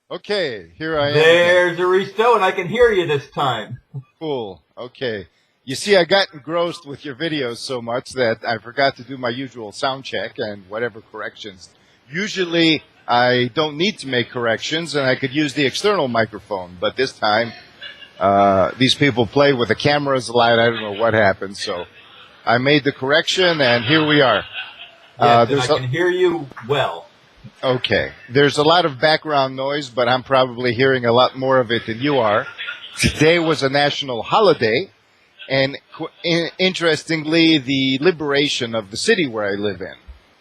Okay, here I am again. There's Aristo, and I can hear you this time. Cool. Okay. You see, I got engrossed with your videos so much that I forgot to do my usual sound check and whatever corrections. Usually, I don't need to make corrections, and I could use the external microphone. But this time, these people play with the cameras light. I don't know what happened, so I made the correction, and here we are. Yes, and I can hear you well. Okay. There's a lot of background noise, but I'm probably hearing a lot more of it than you are. Today was a national holiday, and interestingly, the liberation of the city where I live in.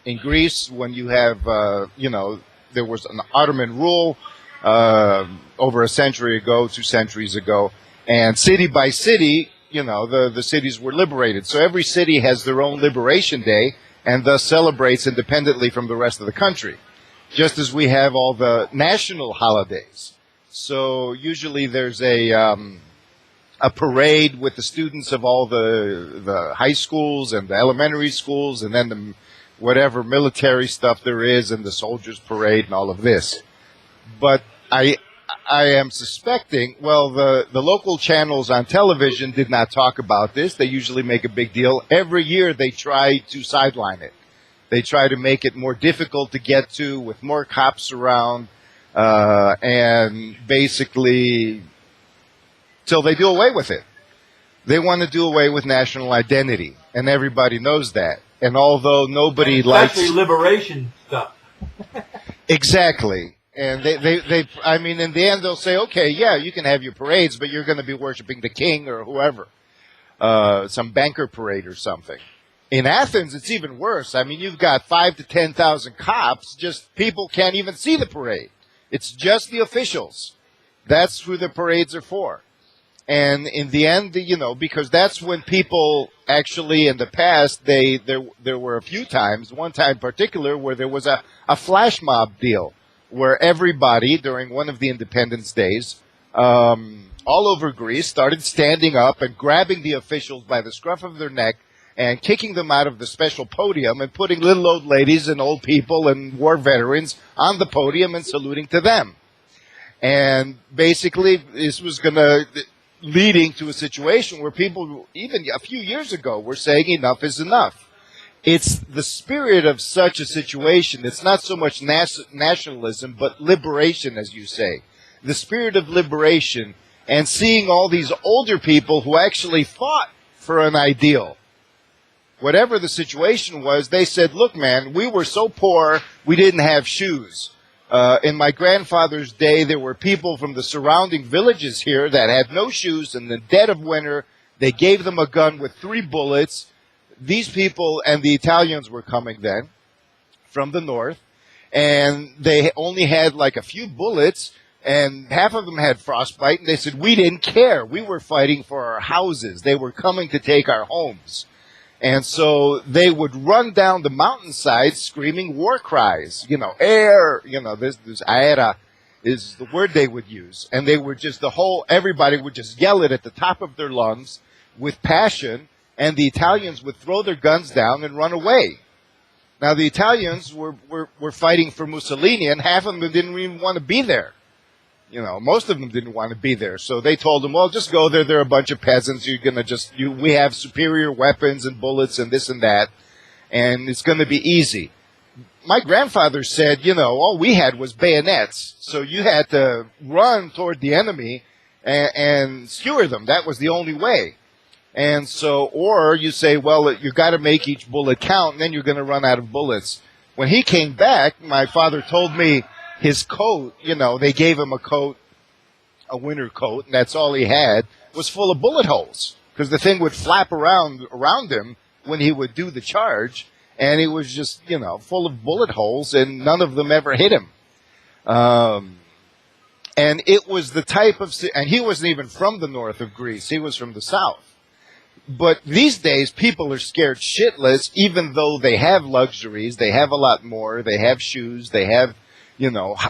In Greece, when you have, there was an Ottoman rule over a century ago, 2 centuries ago, and city by city, the cities were liberated. So every city has their own liberation day, and thus celebrates independently from the rest of the country, just as we have all the national holidays. So usually there's a parade with the students of all the high schools and the elementary schools, and then the whatever military stuff there is, and the soldiers parade and all of this. But I am suspecting, well, the local channels on television did not talk about this. They usually make a big deal. Every year they try to sideline it. They try to make it more difficult to get to with more cops around, and basically till they do away with it. They want to do away with national identity, and everybody knows that. And although nobody likes... Especially liberation stuff. Exactly. And I mean, in the end, they'll say, okay, yeah, you can have your parades, but you're going to be worshiping the king or whoever. Some banker parade or something. In Athens, it's even worse. I mean, you've got 5,000 to 10,000 cops. Just people can't even see the parade. It's just the officials. That's who the parades are for. And in the end, because that's when people actually, in the past, there were a few times, one time in particular, where there was a flash mob deal, where everybody, during one of the Independence Days, all over Greece, started standing up and grabbing the officials by the scruff of their neck and kicking them out of the special podium and putting little old ladies and old people and war veterans on the podium and saluting to them. And basically, this was leading to a situation where people, even a few years ago, were saying enough is enough. It's the spirit of such a situation. It's not so much nationalism, but liberation, as you say. The spirit of liberation, and seeing all these older people who actually fought for an ideal. Whatever the situation was, they said, look, man, we were so poor, we didn't have shoes. In my grandfather's day, there were people from the surrounding villages here that had no shoes. In the dead of winter, they gave them a gun with 3 bullets. These people, and the Italians were coming then from the north, and they only had like a few bullets, and half of them had frostbite, and they said, we didn't care. We were fighting for our houses. They were coming to take our homes. And so they would run down the mountainside screaming war cries, air, this aera is the word they would use. And they were just everybody would just yell it at the top of their lungs with passion, and the Italians would throw their guns down and run away. Now the Italians were fighting for Mussolini, and half of them didn't even want to be there. Most of them didn't want to be there. So they told them, well, just go there. They're a bunch of peasants. You're going to we have superior weapons and bullets and this and that. And it's going to be easy. My grandfather said, all we had was bayonets. So you had to run toward the enemy and skewer them. That was the only way. And so, or you say, well, you got to make each bullet count, and then you're going to run out of bullets. When he came back, my father told me, his coat, they gave him a coat, a winter coat, and that's all he had, was full of bullet holes. Because the thing would flap around him when he would do the charge, and it was just, full of bullet holes, and none of them ever hit him. And it was the type of, and he wasn't even from the north of Greece, he was from the south. But these days, people are scared shitless, even though they have luxuries, they have a lot more, they have shoes, they have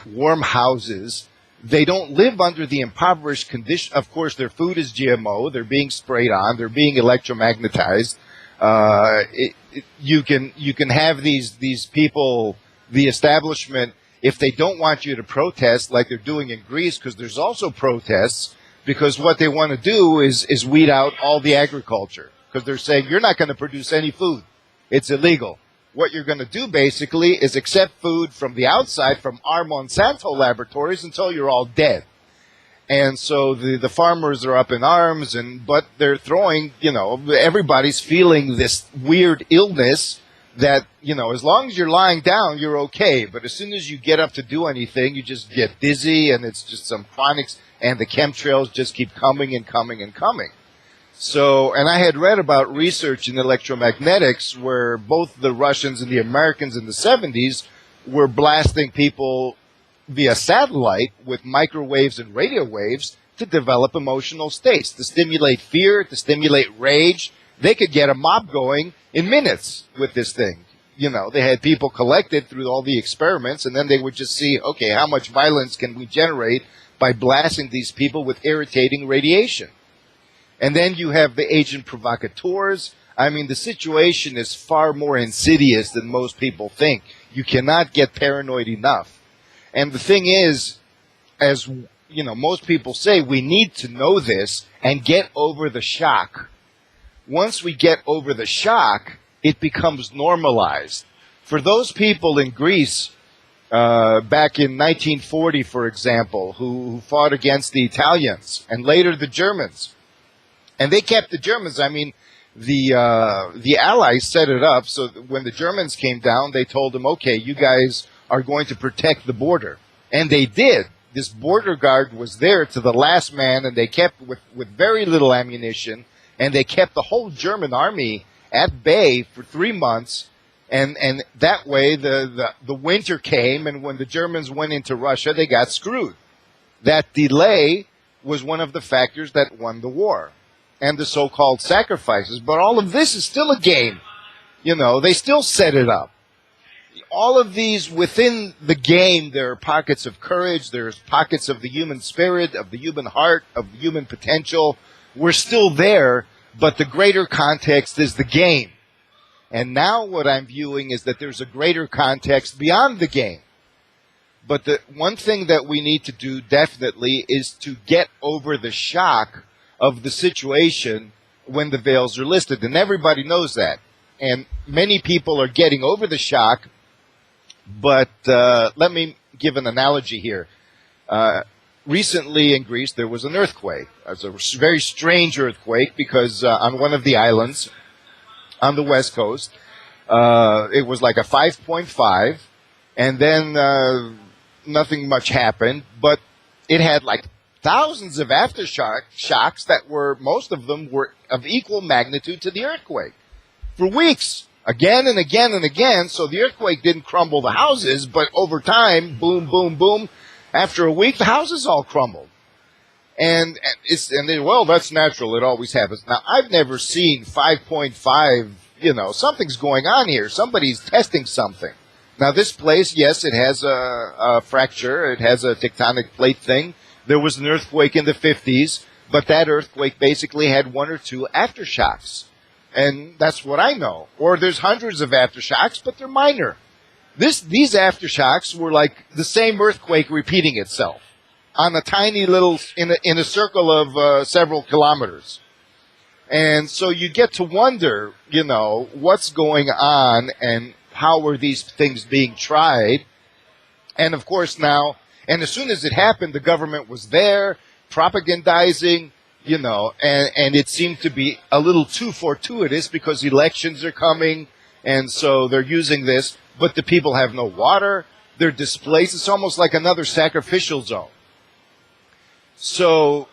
warm houses. They don't live under the impoverished condition. Of course, their food is GMO. They're being sprayed on. They're being electromagnetized. You can have these people, the establishment. if they don't want you to protest like they're doing in Greece, because there's also protests, because what they want to do is weed out all the agriculture, because they're saying you're not going to produce any food. It's illegal. What you're going to do basically is accept food from the outside, from our Monsanto laboratories, until you're all dead. And so the farmers are up in arms, but they're throwing, everybody's feeling this weird illness that, as long as you're lying down, you're okay. But as soon as you get up to do anything, you just get dizzy, and it's just some chronics, and the chemtrails just keep coming and coming and coming. So, and I had read about research in electromagnetics where both the Russians and the Americans in the 70s were blasting people via satellite with microwaves and radio waves to develop emotional states, to stimulate fear, to stimulate rage. They could get a mob going in minutes with this thing. They had people collected through all the experiments, and then they would just see, okay, how much violence can we generate by blasting these people with irritating radiation? And then you have the agent provocateurs. I mean, the situation is far more insidious than most people think. You cannot get paranoid enough. And the thing is, as most people say, we need to know this and get over the shock. Once we get over the shock, it becomes normalized. For those people in Greece, back in 1940, for example, who fought against the Italians and later the Germans, and they kept the Germans. I mean, the Allies set it up so that when the Germans came down, they told them, okay, you guys are going to protect the border. And they did. This border guard was there to the last man, and they kept with very little ammunition, and they kept the whole German army at bay for 3 months. And that way the winter came, and when the Germans went into Russia, they got screwed. That delay was one of the factors that won the war, and the so-called sacrifices. But all of this is still a game. They still set it up. All of these, within the game, there are pockets of courage, there's pockets of the human spirit, of the human heart, of the human potential. We're still there, but the greater context is the game. And now what I'm viewing is that there's a greater context beyond the game. But the one thing that we need to do definitely is to get over the shock of the situation when the veils are lifted. And everybody knows that. And many people are getting over the shock. But let me give an analogy here. Recently in Greece, there was an earthquake. It was a very strange earthquake because on one of the islands on the west coast, it was like a 5.5, and then nothing much happened. But it had like thousands of aftershocks that were, most of them were of equal magnitude to the earthquake for weeks. Again and again and again, so the earthquake didn't crumble the houses, but over time, boom, boom, boom, after a week, the houses all crumbled. And that's natural, it always happens. Now, I've never seen 5.5, something's going on here. Somebody's testing something. Now, this place, yes, it has a fracture, it has a tectonic plate thing. There was an earthquake in the 50s, but that earthquake basically had 1 or 2 aftershocks. And that's what I know. Or there's hundreds of aftershocks, but they're minor. These aftershocks were like the same earthquake repeating itself on a tiny little, in a circle of several kilometers. And so you get to wonder, what's going on and how are these things being tried. And of course now, and as soon as it happened, the government was there propagandizing, and it seemed to be a little too fortuitous because elections are coming, and so they're using this, but the people have no water, they're displaced, it's almost like another sacrificial zone. So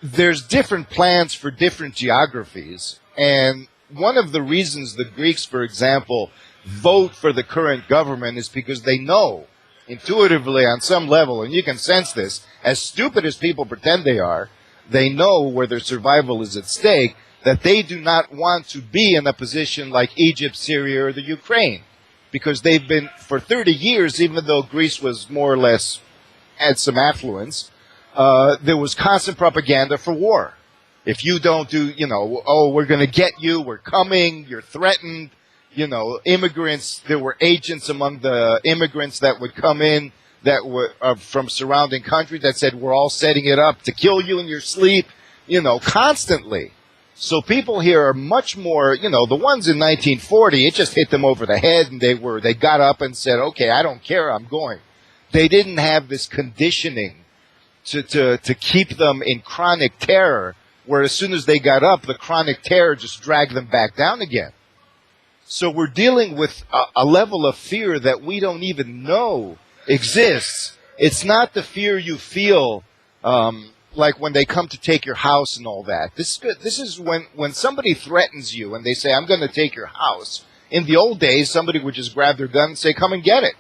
there's different plans for different geographies, and one of the reasons the Greeks, for example, vote for the current government is because they know, intuitively on some level, and you can sense this, as stupid as people pretend they are, they know where their survival is at stake, that they do not want to be in a position like Egypt, Syria, or the Ukraine. Because they've been, for 30 years, even though Greece was more or less, had some affluence, there was constant propaganda for war. If you don't do, we're going to get you, we're coming, you're threatened, Immigrants, there were agents among the immigrants that would come in that were from surrounding countries that said, we're all setting it up to kill you in your sleep, constantly. So people here are much more, the ones in 1940, it just hit them over the head and they got up and said, okay, I don't care, I'm going. They didn't have this conditioning to keep them in chronic terror, where as soon as they got up, the chronic terror just dragged them back down again. So we're dealing with a level of fear that we don't even know exists. It's not the fear you feel like when they come to take your house and all that. This is when somebody threatens you and they say, I'm going to take your house. In the old days, somebody would just grab their gun and say, come and get it,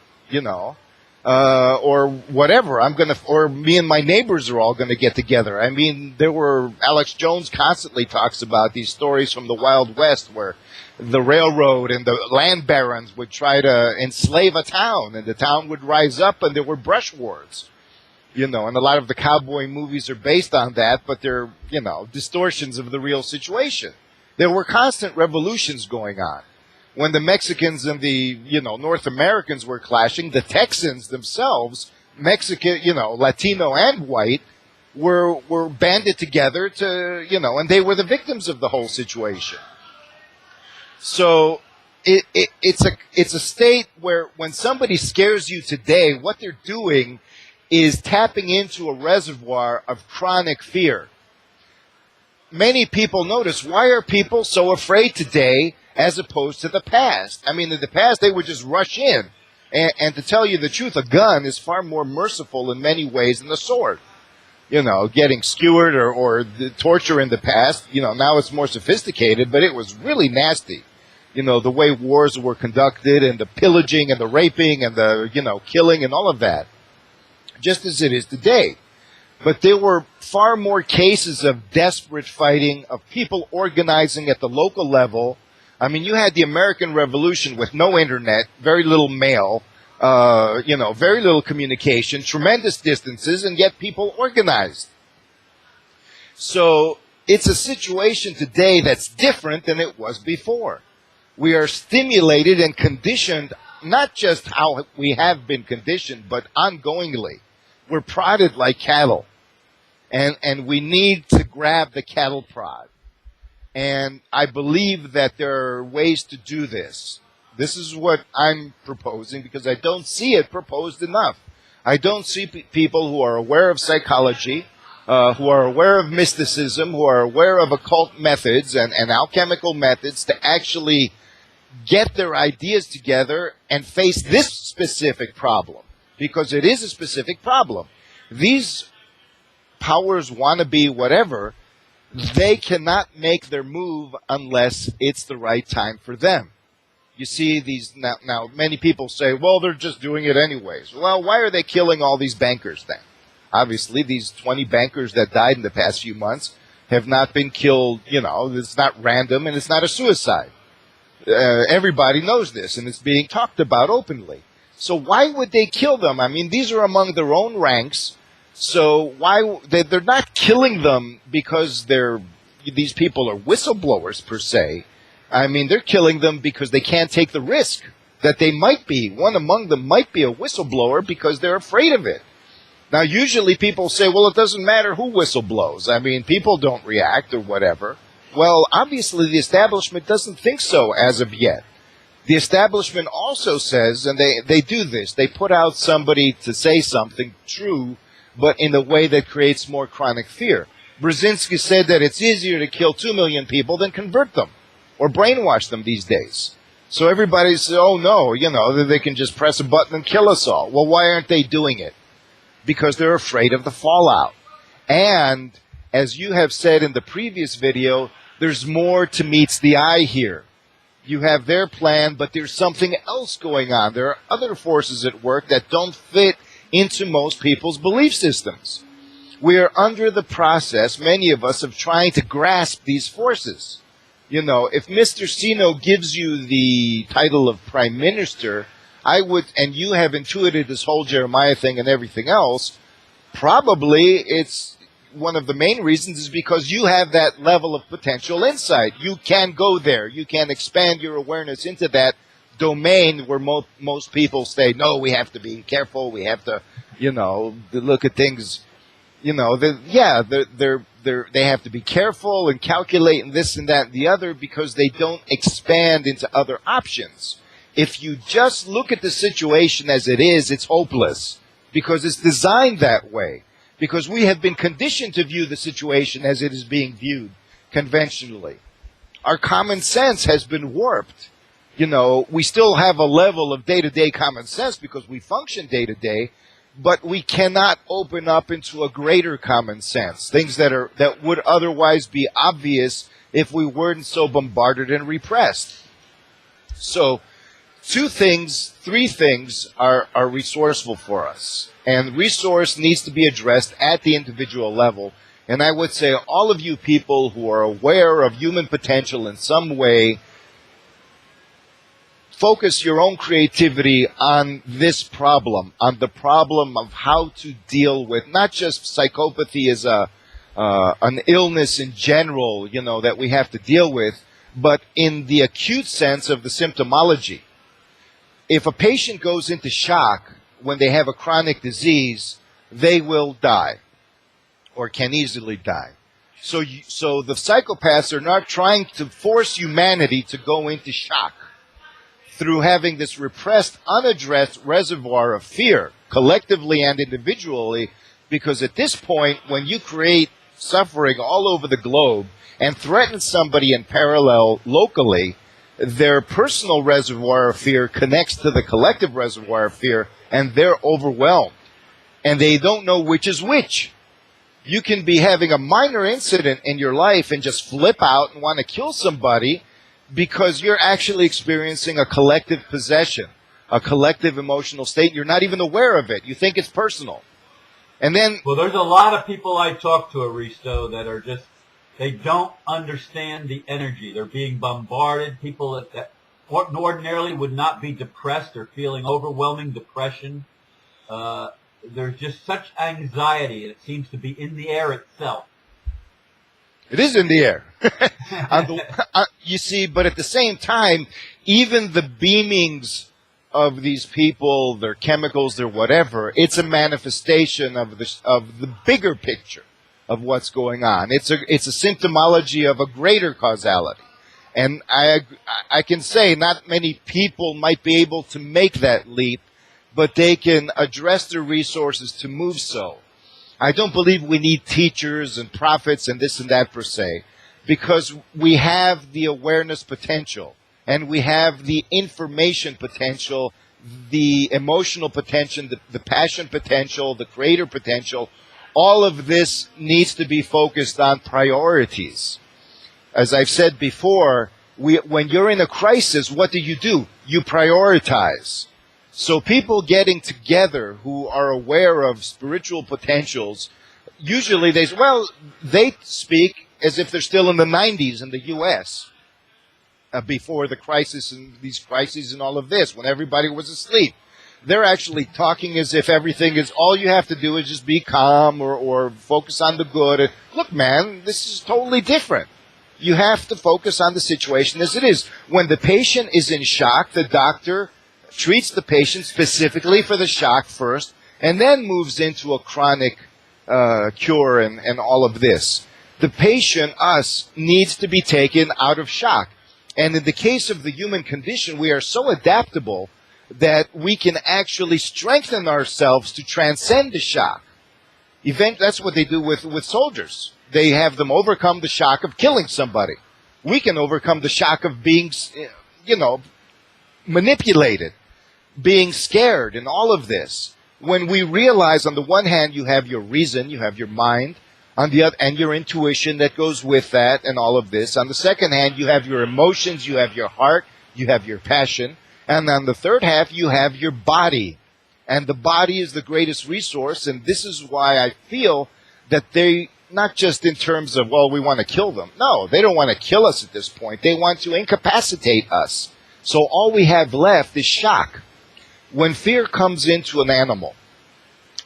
or whatever. Or me and my neighbors are all going to get together. I mean, Alex Jones constantly talks about these stories from the Wild West where the railroad and the land barons would try to enslave a town, and the town would rise up, and there were brush wars. And a lot of the cowboy movies are based on that, but they're, distortions of the real situation. There were constant revolutions going on. When the Mexicans and the, North Americans were clashing, the Texans themselves, Mexican, Latino and white, were banded together to, and they were the victims of the whole situation. So it's a state where when somebody scares you today, what they're doing is tapping into a reservoir of chronic fear. Many people notice, why are people so afraid today as opposed to the past? I mean, in the past, they would just rush in. And to tell you the truth, a gun is far more merciful in many ways than a sword. Getting skewered or the torture in the past, now it's more sophisticated, but it was really nasty. The way wars were conducted and the pillaging and the raping and the, killing and all of that. Just as it is today. But there were far more cases of desperate fighting, of people organizing at the local level. I mean, you had the American Revolution with no internet, very little mail, very little communication, tremendous distances, and yet people organized. So it's a situation today that's different than it was before. We are stimulated and conditioned, not just how we have been conditioned, but ongoingly. We're prodded like cattle. And we need to grab the cattle prod. And I believe that there are ways to do this. This is what I'm proposing because I don't see it proposed enough. I don't see people who are aware of psychology, who are aware of mysticism, who are aware of occult methods and alchemical methods to actually get their ideas together and face this specific problem. Because it is a specific problem. These powers want to be whatever, they cannot make their move unless it's the right time for them. You see these now many people say, well, they're just doing it anyways. Well, why are they killing all these bankers then? Obviously, these 20 bankers that died in the past few months have not been killed, it's not random and it's not a suicide. Everybody knows this and it's being talked about openly. So why would they kill them? I mean, these are among their own ranks. So why they're not killing them because these people are whistleblowers per se. I mean, they're killing them because they can't take the risk that they might be. One among them might be a whistleblower because they're afraid of it. Now, usually people say, well, it doesn't matter who whistleblows. I mean, people don't react or whatever. Well, obviously the establishment doesn't think so as of yet. The establishment also says, and they do this, they put out somebody to say something true, but in a way that creates more chronic fear. Brzezinski said that it's easier to kill 2 million people than convert them or brainwash them these days. So everybody says, oh no, they can just press a button and kill us all. Well, why aren't they doing it? Because they're afraid of the fallout. And as you have said in the previous video, there's more to meets the eye here. You have their plan, but there's something else going on. There are other forces at work that don't fit into most people's belief systems. We are under the process, many of us, of trying to grasp these forces. If Mr. Sino gives you the title of Prime Minister, I would, and you have intuited this whole Jeremiah thing and everything else, probably one of the main reasons is because you have that level of potential insight. You can go there. You can expand your awareness into that domain where most people say, no, we have to be careful. We have to, look at things, they have to be careful and calculate and this and that and the other because they don't expand into other options. If you just look at the situation as it is, it's hopeless because it's designed that way. Because we have been conditioned to view the situation as it is being viewed conventionally. Our common sense has been warped. We still have a level of day-to-day common sense because we function day-to-day, but we cannot open up into a greater common sense, things that would otherwise be obvious if we weren't so bombarded and repressed. So, three things are resourceful for us. And resource needs to be addressed at the individual level. And I would say all of you people who are aware of human potential in some way, focus your own creativity on this problem, on the problem of how to deal with not just psychopathy as an illness in general, that we have to deal with, but in the acute sense of the symptomology. If a patient goes into shock when they have a chronic disease, they will die or can easily die. So the psychopaths are not trying to force humanity to go into shock through having this repressed, unaddressed reservoir of fear, collectively and individually, because at this point, when you create suffering all over the globe and threaten somebody in parallel locally, their personal reservoir of fear connects to the collective reservoir of fear, and they're overwhelmed. And they don't know which is which. You can be having a minor incident in your life and just flip out and want to kill somebody because you're actually experiencing a collective possession, a collective emotional state. You're not even aware of it. You think it's personal. And then... Well, there's a lot of people I talk to, Aristo, that are just... They don't understand the energy. They're being bombarded. People that ordinarily would not be depressed or feeling overwhelming depression. There's just such anxiety, and it seems to be in the air itself. It is in the air. You see, but at the same time, even the beamings of these people, their chemicals, their whatever, it's a manifestation of the bigger picture of what's going on. It's a symptomology of a greater causality. And I can say not many people might be able to make that leap, but they can address their resources to move so. I don't believe we need teachers and prophets and this and that per se, because we have the awareness potential and we have the information potential, the emotional potential, the passion potential, the creator potential. All of this needs to be focused on priorities. As I've said before, when you're in a crisis, what do? You prioritize. So people getting together who are aware of spiritual potentials, usually they speak as if they're still in the 90s in the U.S. Before the crisis and these crises and all of this, when everybody was asleep. They're actually talking as if everything is, all you have to do is just be calm or focus on the good. Look, man, this is totally different. You have to focus on the situation as it is. When the patient is in shock, the doctor treats the patient specifically for the shock first, and then moves into a chronic cure and all of this. The patient, us, needs to be taken out of shock. And in the case of the human condition, we are so adaptable that we can actually strengthen ourselves to transcend the shock. That's what they do with soldiers. They have them overcome the shock of killing somebody. We can overcome the shock of being, manipulated, being scared, and all of this. When we realize, on the one hand, you have your reason, you have your mind, on the other, and your intuition that goes with that, and all of this. On the second hand, you have your emotions, you have your heart, you have your passion, and on the third half, you have your body. And the body is the greatest resource, and this is why I feel that they, not just in terms of, we want to kill them. No, they don't want to kill us at this point. They want to incapacitate us. So all we have left is shock. When fear comes into an animal,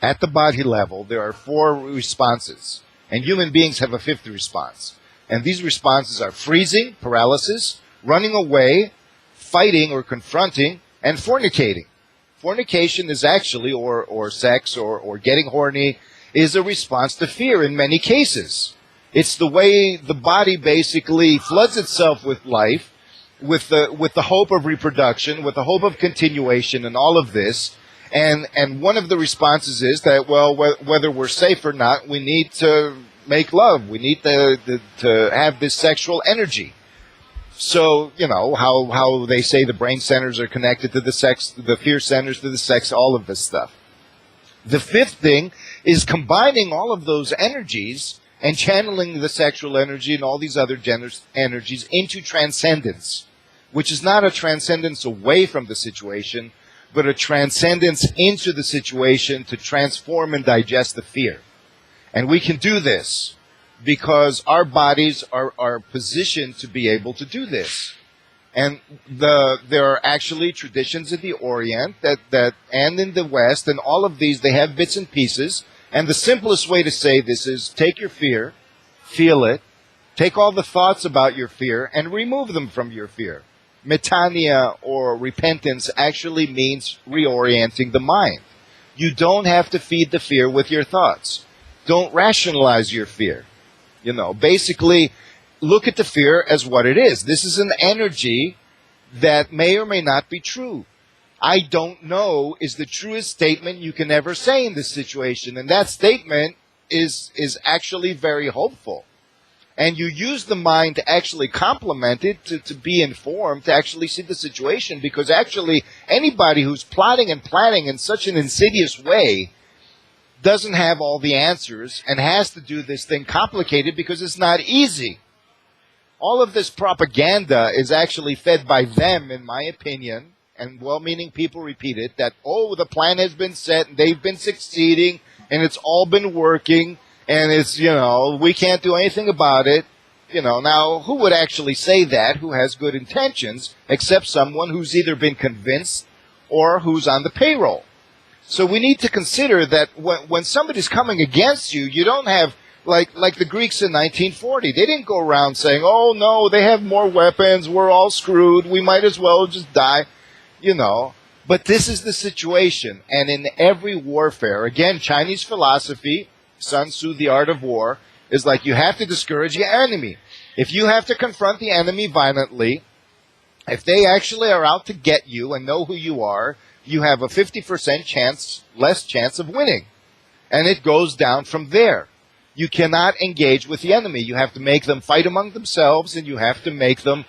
at the body level, there are 4 responses. And human beings have a fifth response. And these responses are freezing, paralysis, running away, fighting or confronting, and fornicating. Fornication is actually, or sex, or getting horny, is a response to fear in many cases. It's the way the body basically floods itself with life, with the hope of reproduction, with the hope of continuation and all of this. And one of the responses is that, well, whether we're safe or not, we need to make love. We need to have this sexual energy. So, you know, how they say the brain centers are connected to the sex, the fear centers to the sex, all of this stuff. The fifth thing is combining all of those energies and channeling the sexual energy and all these other energies into transcendence, which is not a transcendence away from the situation, but a transcendence into the situation to transform and digest the fear. And we can do this because our bodies are positioned to be able to do this. And there are actually traditions in the Orient that and in the West, and all of these, they have bits and pieces. And the simplest way to say this is take your fear, feel it, take all the thoughts about your fear, and remove them from your fear. Metania, or repentance, actually means reorienting the mind. You don't have to feed the fear with your thoughts. Don't rationalize your fear. You know, basically, look at the fear as what it is. This is an energy that may or may not be true. I don't know is the truest statement you can ever say in this situation. And that statement is actually very hopeful. And you use the mind to actually complement it, to be informed, to actually see the situation. Because actually, anybody who's plotting and planning in such an insidious way doesn't have all the answers and has to do this thing complicated because it's not easy. All of this propaganda is actually fed by them, in my opinion, and well-meaning people repeat it, that, oh, the plan has been set, and they've been succeeding, and it's all been working, and it's, you know, we can't do anything about it. You know, now, who would actually say that, who has good intentions, except someone who's either been convinced or who's on the payroll? So we need to consider that when somebody's coming against you, you don't have, like the Greeks in 1940, they didn't go around saying, oh, no, they have more weapons, we're all screwed, we might as well just die, you know. But this is the situation. And in every warfare, again, Chinese philosophy, Sun Tzu, The Art of War, is like you have to discourage your enemy. If you have to confront the enemy violently, if they actually are out to get you and know who you are, you have a 50% less chance of winning. And it goes down from there. You cannot engage with the enemy. You have to make them fight among themselves, and you have to make them,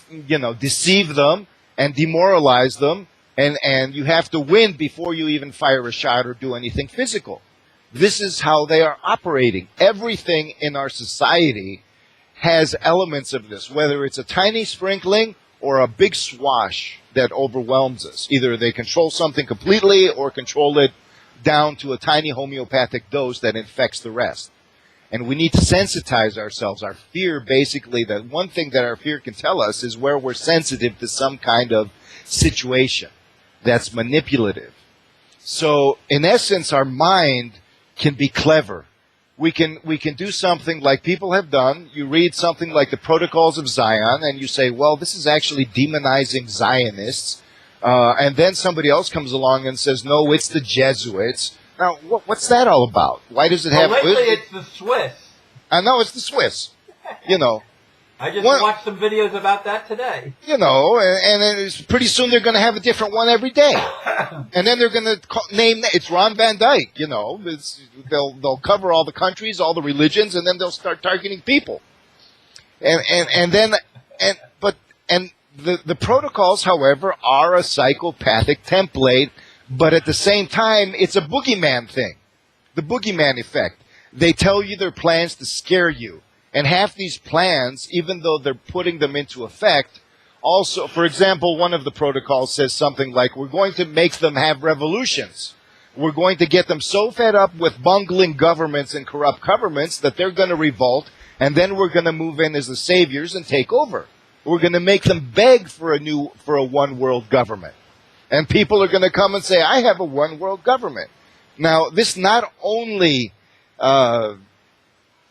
you know, deceive them and demoralize them, and you have to win before you even fire a shot or do anything physical. This is how they are operating. Everything in our society has elements of this, whether it's a tiny sprinkling or a big swash that overwhelms us. Either they control something completely or control it down to a tiny homeopathic dose that infects the rest. And we need to sensitize ourselves. Our fear, basically, that one thing that our fear can tell us is where we're sensitive to some kind of situation that's manipulative. So, in essence, our mind can be clever. We can do something like people have done. You read something like the Protocols of Zion, and you say, well, this is actually demonizing Zionists. And then somebody else comes along and says, no, it's the Jesuits. Now, what's that all about? Why does it have... Well, lately it's the Swiss. I know, it's the Swiss. You know. I just watched some videos about that today. You know, and it's pretty soon they're going to have a different one every day. And then they're going to name... It's Ron Van Dyke, you know. They'll cover all the countries, all the religions, and then they'll start targeting people. The protocols, however, are a psychopathic template. But at the same time, it's a boogeyman thing. The boogeyman effect. They tell you their plans to scare you. And half these plans, even though they're putting them into effect, also, for example, one of the protocols says something like, we're going to make them have revolutions. We're going to get them so fed up with bungling governments and corrupt governments that they're going to revolt, and then we're going to move in as the saviors and take over. We're going to make them beg for a one-world government. And people are going to come and say, I have a one-world government. Now, this not only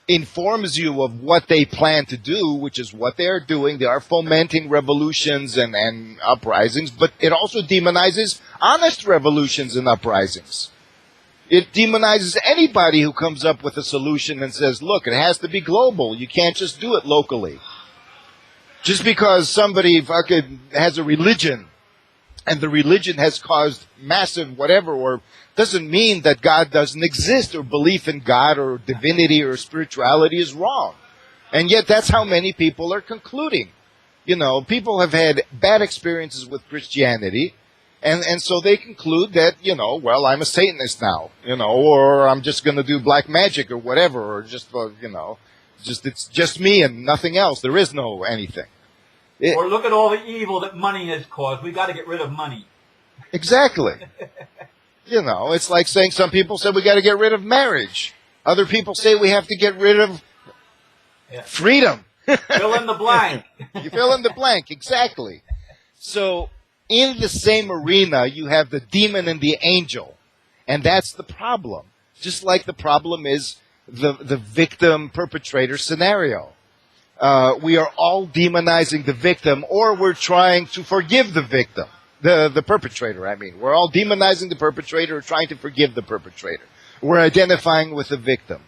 informs you of what they plan to do, which is what they are doing. They are fomenting revolutions and uprisings, but it also demonizes honest revolutions and uprisings. It demonizes anybody who comes up with a solution and says, look, it has to be global. You can't just do it locally. Just because somebody fucking has a religion and the religion has caused massive whatever, or doesn't mean that God doesn't exist, or belief in God or divinity or spirituality is wrong. And yet that's how many people are concluding. You know, people have had bad experiences with Christianity, and so they conclude that, you know, well, I'm a Satanist now, you know, or I'm just going to do black magic or whatever, or just, you know, it's just me and nothing else. There is no anything. Or look at all the evil that money has caused. We've got to get rid of money. Exactly. You know, it's like saying some people say we got to get rid of marriage. Other people say we have to get rid of freedom. Fill in the blank. You fill in the blank, exactly. So in the same arena, you have the demon and the angel. And that's the problem. Just like the problem is the victim-perpetrator scenario. We are all demonizing the victim, or we're trying to forgive the victim. The perpetrator, I mean. We're all demonizing the perpetrator or trying to forgive the perpetrator. We're identifying with the victim.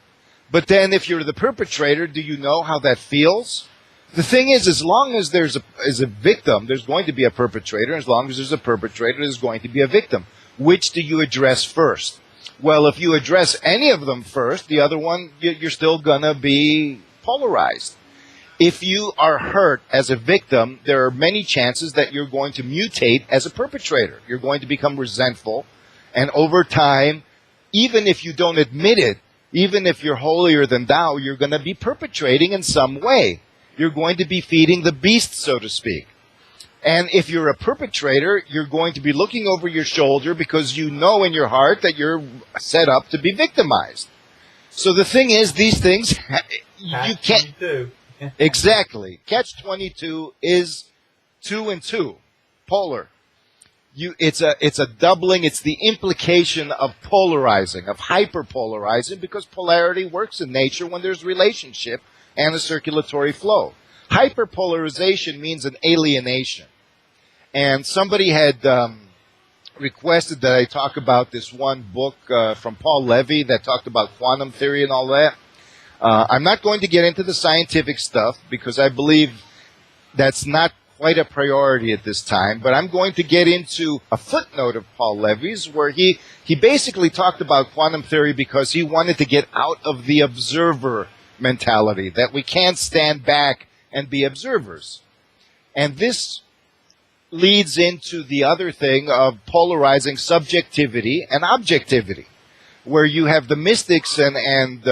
But then if you're the perpetrator, do you know how that feels? The thing is, as long as there's a victim, there's going to be a perpetrator. As long as there's a perpetrator, there's going to be a victim. Which do you address first? Well, if you address any of them first, the other one, you're still going to be polarized. If you are hurt as a victim, there are many chances that you're going to mutate as a perpetrator. You're going to become resentful. And over time, even if you don't admit it, even if you're holier than thou, you're going to be perpetrating in some way. You're going to be feeding the beast, so to speak. And if you're a perpetrator, you're going to be looking over your shoulder because you know in your heart that you're set up to be victimized. So the thing is, these things, you can't... Exactly. Catch-22 is 2 and 2, polar. It's a doubling. It's the implication of polarizing, of hyperpolarizing, because polarity works in nature when there's relationship and a circulatory flow. Hyperpolarization means an alienation. And somebody had requested that I talk about this one book from Paul Levy that talked about quantum theory and all that. I'm not going to get into the scientific stuff because I believe that's not quite a priority at this time, but I'm going to get into a footnote of Paul Levy's where he basically talked about quantum theory because he wanted to get out of the observer mentality, that we can't stand back and be observers. And this leads into the other thing of polarizing subjectivity and objectivity, where you have the mystics and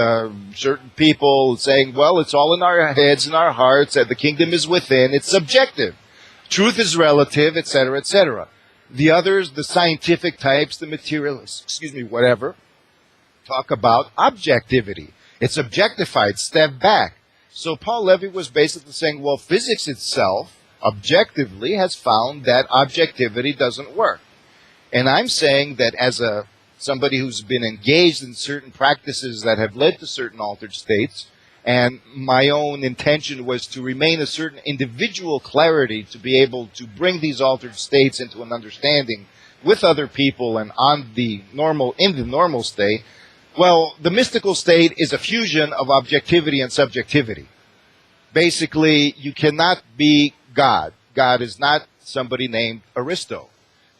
certain people saying, well, it's all in our heads and our hearts, and the kingdom is within, it's subjective. Truth is relative, etc., etc. The others, the scientific types, the materialists, whatever, talk about objectivity. It's objectified, step back. So Paul Levy was basically saying, well, physics itself, objectively, has found that objectivity doesn't work. And I'm saying that as somebody who's been engaged in certain practices that have led to certain altered states, and my own intention was to remain a certain individual clarity to be able to bring these altered states into an understanding with other people and in the normal state. Well, the mystical state is a fusion of objectivity and subjectivity. Basically, you cannot be God. God is not somebody named Aristo.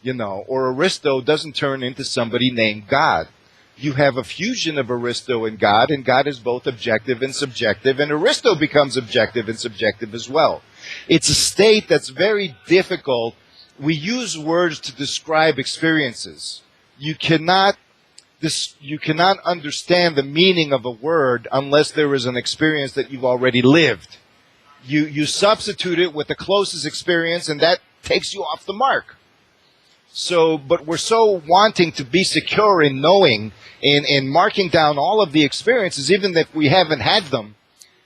Or Aristo doesn't turn into somebody named God. You have a fusion of Aristo and God is both objective and subjective, and Aristo becomes objective and subjective as well. It's a state that's very difficult. We use words to describe experiences. You cannot understand the meaning of a word unless there is an experience that you've already lived. You substitute it with the closest experience, and that takes you off the mark. So, but we're so wanting to be secure in knowing, in marking down all of the experiences, even if we haven't had them,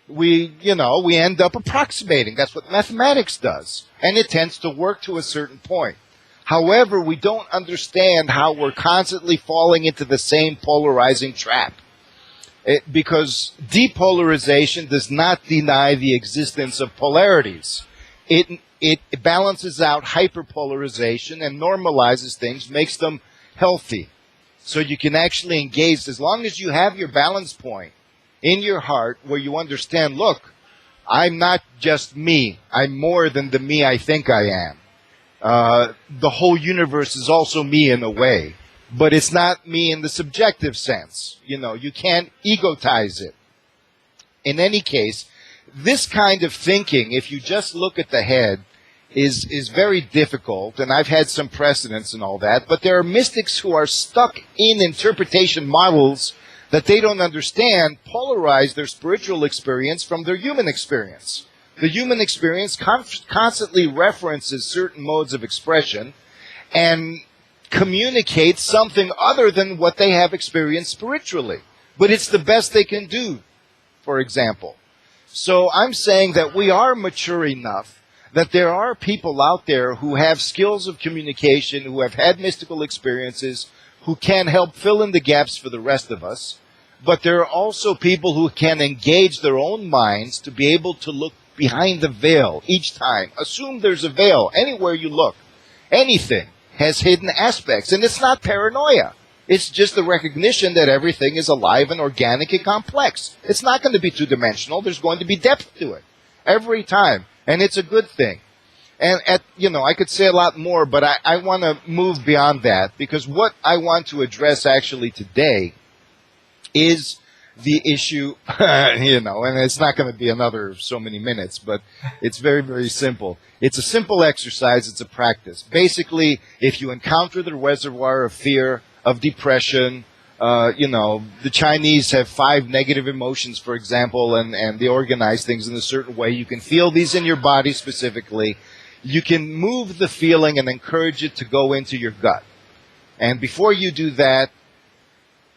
we end up approximating. That's what mathematics does. And it tends to work to a certain point. However, we don't understand how we're constantly falling into the same polarizing trap. Because depolarization does not deny the existence of polarities. It balances out hyperpolarization and normalizes things, makes them healthy. So you can actually engage, as long as you have your balance point in your heart where you understand, look, I'm not just me. I'm more than the me I think I am. The whole universe is also me in a way. But it's not me in the subjective sense. You know, you can't egotize it. In any case, this kind of thinking, if you just look at the head, is very difficult, and I've had some precedents and all that, but there are mystics who are stuck in interpretation models that they don't understand, polarize their spiritual experience from their human experience. The human experience constantly references certain modes of expression and communicates something other than what they have experienced spiritually. But it's the best they can do, for example. So I'm saying that we are mature enough that there are people out there who have skills of communication, who have had mystical experiences, who can help fill in the gaps for the rest of us. But there are also people who can engage their own minds to be able to look behind the veil each time. Assume there's a veil anywhere you look. Anything has hidden aspects, and it's not paranoia. It's just the recognition that everything is alive and organic and complex. It's not going to be two-dimensional. There's going to be depth to it every time, and it's a good thing. And, I could say a lot more, but I want to move beyond that, because what I want to address actually today is the issue, and it's not going to be another so many minutes, but it's very, very simple. It's a simple exercise. It's a practice. Basically, if you encounter the reservoir of fear, of depression, the Chinese have 5 negative emotions, for example, and they organize things in a certain way. You can feel these in your body specifically. You can move the feeling and encourage it to go into your gut. And before you do that,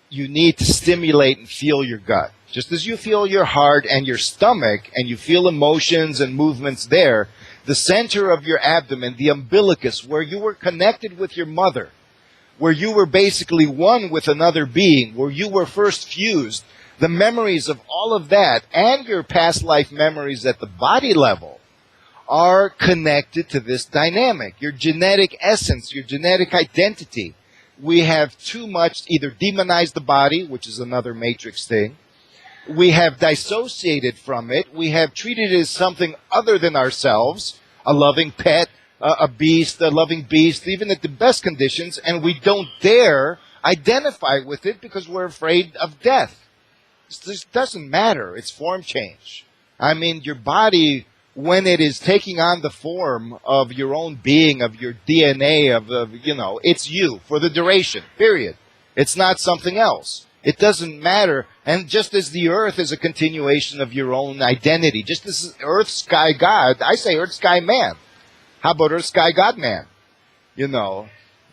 you need to stimulate and feel your gut. Just as you feel your heart and your stomach, and you feel emotions and movements there, the center of your abdomen, the umbilicus, where you were connected with your mother, where you were basically one with another being, where you were first fused, the memories of all of that and your past life memories at the body level are connected to this dynamic. Your genetic essence, your genetic identity. We have too much either demonized the body, which is another matrix thing. We have dissociated from it. We have treated it as something other than ourselves, a loving pet, a beast, a loving beast, even at the best conditions, and we don't dare identify with it because we're afraid of death. This doesn't matter. It's form change. I mean, your body, when it is taking on the form of your own being, of your DNA, it's you for the duration, period. It's not something else. It doesn't matter. And just as the earth is a continuation of your own identity, just as earth, sky, God, I say earth, sky, man. How about earth, sky, God, man?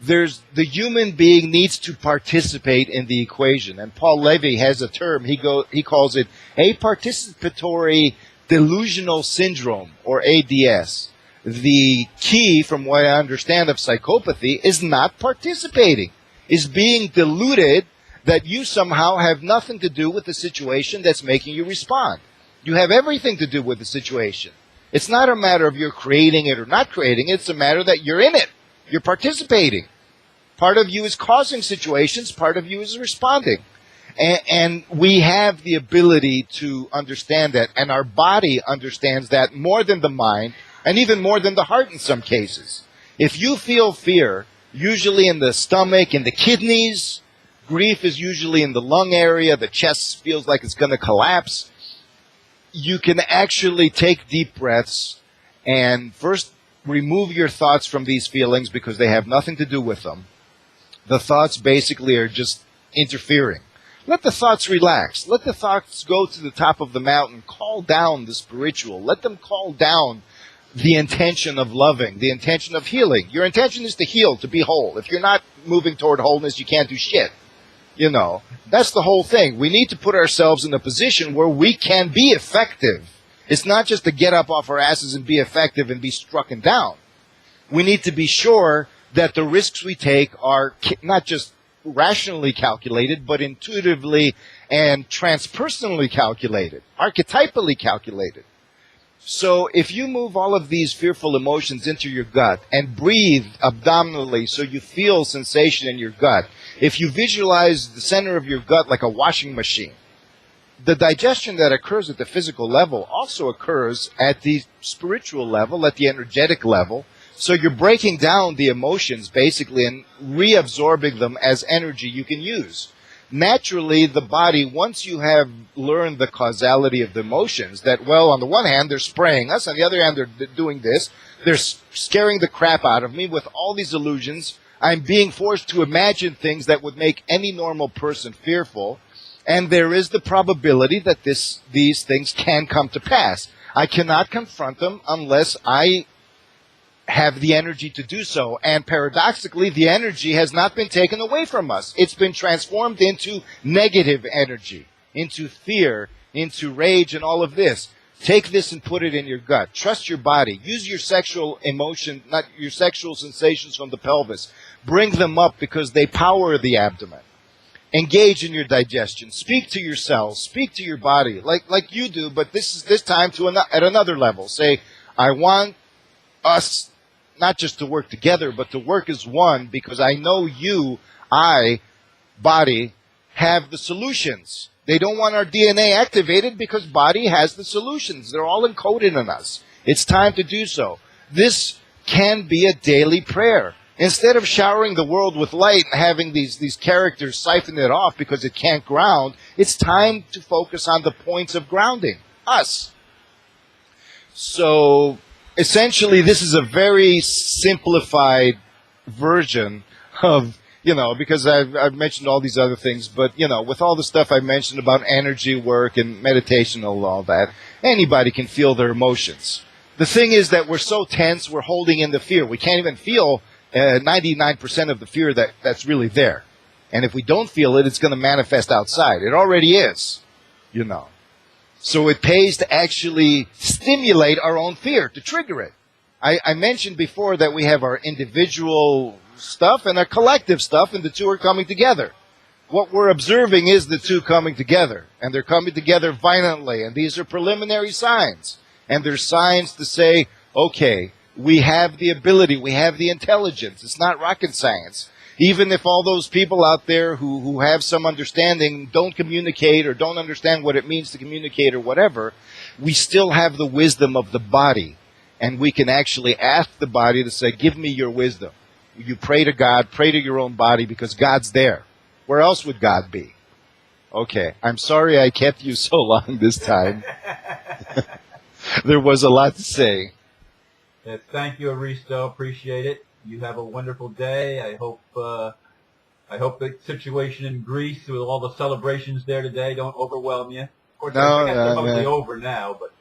There's the human being needs to participate in the equation. And Paul Levy has a term. He calls it a participatory delusional syndrome, or ADS. The key, from what I understand of psychopathy, is not participating, is being deluded that you somehow have nothing to do with the situation that's making you respond. You have everything to do with the situation. It's not a matter of you're creating it or not creating it. It's a matter that you're in it. You're participating. Part of you is causing situations. Part of you is responding. And we have the ability to understand that. And our body understands that more than the mind, and even more than the heart in some cases. If you feel fear, usually in the stomach, in the kidneys, grief is usually in the lung area, the chest feels like it's going to collapse, you can actually take deep breaths and first remove your thoughts from these feelings because they have nothing to do with them. The thoughts basically are just interfering. Let the thoughts relax. Let the thoughts go to the top of the mountain. Call down the spiritual. Let them call down the intention of loving, the intention of healing. Your intention is to heal, to be whole. If you're not moving toward wholeness, you can't do shit. That's the whole thing. We need to put ourselves in a position where we can be effective. It's not just to get up off our asses and be effective and be struck down. We need to be sure that the risks we take are not just rationally calculated, but intuitively and transpersonally calculated, archetypally calculated. So if you move all of these fearful emotions into your gut and breathe abdominally so you feel sensation in your gut, if you visualize the center of your gut like a washing machine, the digestion that occurs at the physical level also occurs at the spiritual level, at the energetic level. So you're breaking down the emotions basically and reabsorbing them as energy you can use. Naturally, the body, once you have learned the causality of the emotions, that, well, on the one hand, they're spraying us, on the other hand, they're doing this, they're scaring the crap out of me with all these illusions. I'm being forced to imagine things that would make any normal person fearful, and there is the probability that these things can come to pass. I cannot confront them unless I have the energy to do so. And paradoxically, the energy has not been taken away from us. It's been transformed into negative energy, into fear, into rage, and all of this. Take this and put it in your gut. Trust your body. Use your sexual emotion, not your sexual sensations from the pelvis. Bring them up because they power the abdomen. Engage in your digestion. Speak to your cells. Speak to your body like you do, but this time at another level. Say, I want us not just to work together, but to work as one, because I know you, body, have the solutions. They don't want our DNA activated because body has the solutions. They're all encoded in us. It's time to do so. This can be a daily prayer. Instead of showering the world with light and having these characters siphon it off because it can't ground, it's time to focus on the points of grounding, us. So essentially, this is a very simplified version of, because I've mentioned all these other things, but, with all the stuff I mentioned about energy work and meditation and all that, anybody can feel their emotions. The thing is that we're so tense, we're holding in the fear. We can't even feel 99% of the fear that's really there. And if we don't feel it, it's going to manifest outside. It already is, So it pays to actually stimulate our own fear, to trigger it. I mentioned before that we have our individual stuff and our collective stuff, and the two are coming together. What we're observing is the two coming together, and they're coming together violently, and these are preliminary signs. And they're signs to say, okay, we have the ability, we have the intelligence. It's not rocket science. Even if all those people out there who have some understanding don't communicate or don't understand what it means to communicate or whatever, we still have the wisdom of the body. And we can actually ask the body to say, give me your wisdom. You pray to God, pray to your own body because God's there. Where else would God be? Okay, I'm sorry I kept you so long this time. There was a lot to say. Thank you, Aristo. Appreciate it. You have a wonderful day. I hope the situation in Greece with all the celebrations there today don't overwhelm you. Of course, I guess they're mostly over now, but.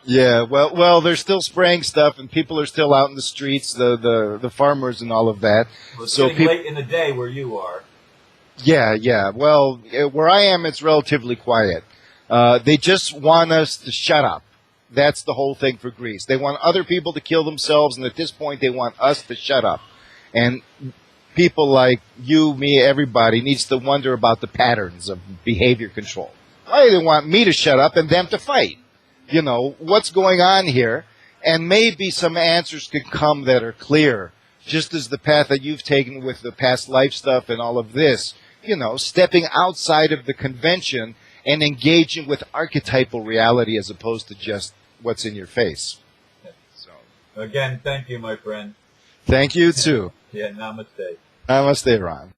Yeah, well, they're still spraying stuff, and people are still out in the streets, the farmers and all of that. Well, it's getting late in the day where you are. Yeah. Well, where I am, it's relatively quiet. They just want us to shut up. That's the whole thing for Greece. They want other people to kill themselves, and at this point, they want us to shut up. And people like you, me, everybody needs to wonder about the patterns of behavior control. Why do they want me to shut up and them to fight? What's going on here? And maybe some answers can come that are clear, just as the path that you've taken with the past life stuff and all of this, stepping outside of the convention and engaging with archetypal reality as opposed to just what's in your face. So, again, thank you, my friend. Thank you, too. Yeah, namaste. Namaste, Ron.